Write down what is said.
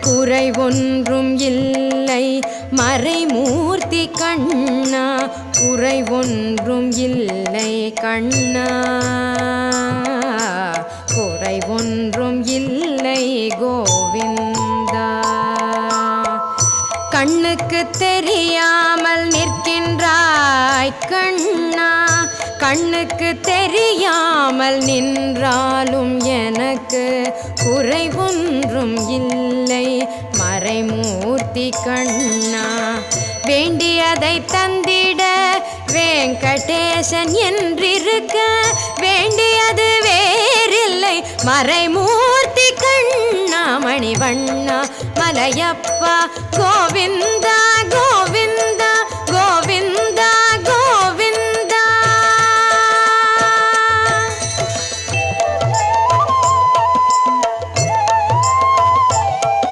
குறை ஒன்றும் இல்லை மறைமூர்த்தி கண்ணா, குறை ஒன்றும் இல்லை கண்ணா, குறை ஒன்றும் இல்லை கோவிந்தா. கண்ணுக்கு தெரியாமல் நிற்கின்றாய் கண்ணா, கண்ணுக்கு தெரியாமல் நின்றாலும் எனக்கு குறை ஒன்றும் இல்லை மறைமூர்த்தி கண்ணா. வேண்டியதை தந்திட வெங்கடேசன் என்றிருக்க, வேண்டியது வேறில்லை மறைமூர்த்தி கண்ணா. மணிவண்ணா மலையப்பா கோவிந்தா கோவிந்தா.